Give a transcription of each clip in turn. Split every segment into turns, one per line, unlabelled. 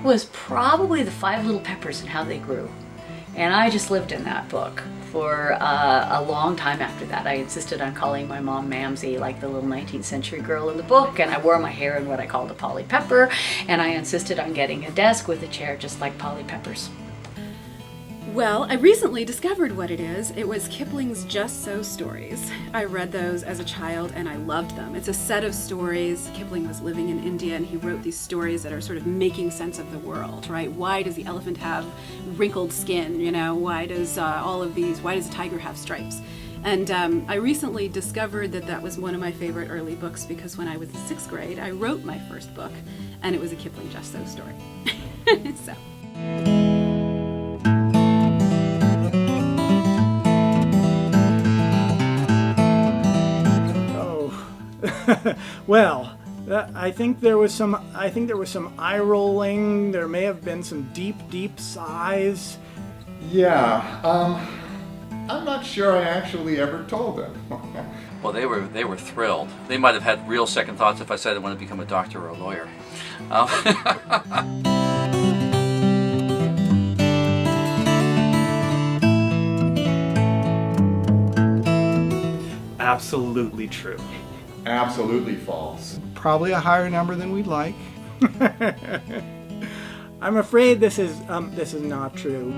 was probably The Five Little Peppers and How They Grew. And I just lived in that book for a long time after that. I insisted on calling my mom Mamsie, like the little 19th century girl in the book, and I wore my hair in what I called a Polly Pepper, and I insisted on getting a desk with a chair just like Polly Pepper's.
Well, I recently discovered what it is. It was Kipling's Just So stories. I read those as a child and I loved them. It's a set of stories. Kipling was living in India and he wrote these stories that are sort of making sense of the world, right? Why does the elephant have wrinkled skin? You know, why does the tiger have stripes? And I recently discovered that that was one of my favorite early books because when I was in 6th grade, I wrote my first book and it was a Kipling Just So story. So.
Well, I think there was some eye rolling. There may have been some deep sighs.
Yeah, I'm not sure I actually ever told them.
Well, they were thrilled. They might have had real second thoughts if I said I want to become a doctor or a lawyer.
Absolutely true.
Absolutely false.
Probably a higher number than we'd like. I'm afraid this is not true.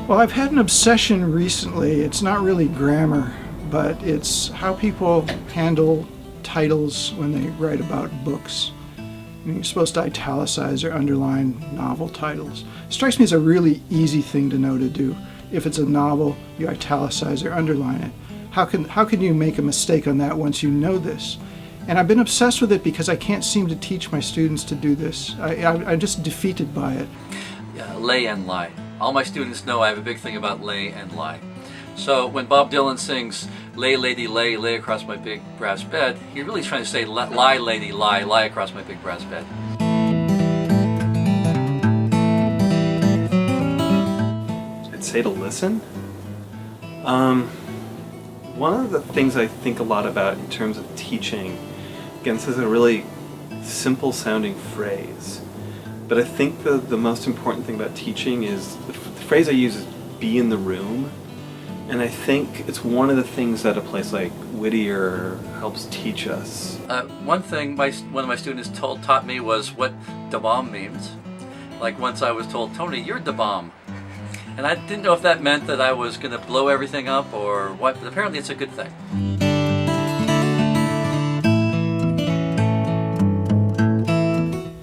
Well, I've had an obsession recently. It's not really grammar, but it's how people handle titles when they write about books. I mean, you're supposed to italicize or underline novel titles. It strikes me as a really easy thing to know to do. If it's a novel, you italicize or underline it. How can you make a mistake on that once you know this? And I've been obsessed with it because I can't seem to teach my students to do this. I'm just defeated by it.
Yeah, lay and lie. All my students know I have a big thing about lay and lie. So when Bob Dylan sings, "Lay, lady, lay across my big brass bed," he's really trying to say, "Lie, lady, lie across my big brass bed."
I'd say to listen. One of the things I think a lot about in terms of teaching, again, this is a really simple sounding phrase, but I think the most important thing about teaching is, the phrase I use is be in the room. And I think it's one of the things that a place like Whittier helps teach us.
One thing one of my students taught me was what da bomb means. Like once I was told, "Tony, you're da bomb." And I didn't know if that meant that I was going to blow everything up or what, but apparently it's a good thing.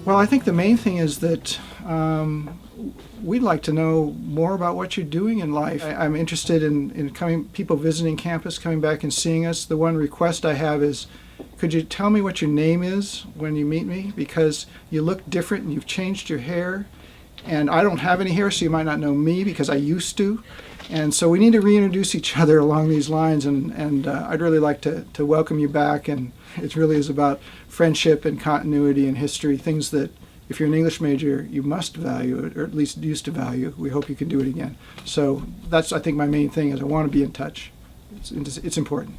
Well, I think the main thing is that we'd like to know more about what you're doing in life. I'm interested in people visiting campus, coming back and seeing us. The one request I have is, could you tell me what your name is when you meet me? Because you look different and you've changed your hair. And I don't have any hair, so you might not know me because I used to. And so we need to reintroduce each other along these lines, and I'd really like to welcome you back. And it really is about friendship and continuity and history, things that if you're an English major, you must value, or at least used to value. We hope you can do it again. So that's, I think, my main thing is I want to be in touch. It's important.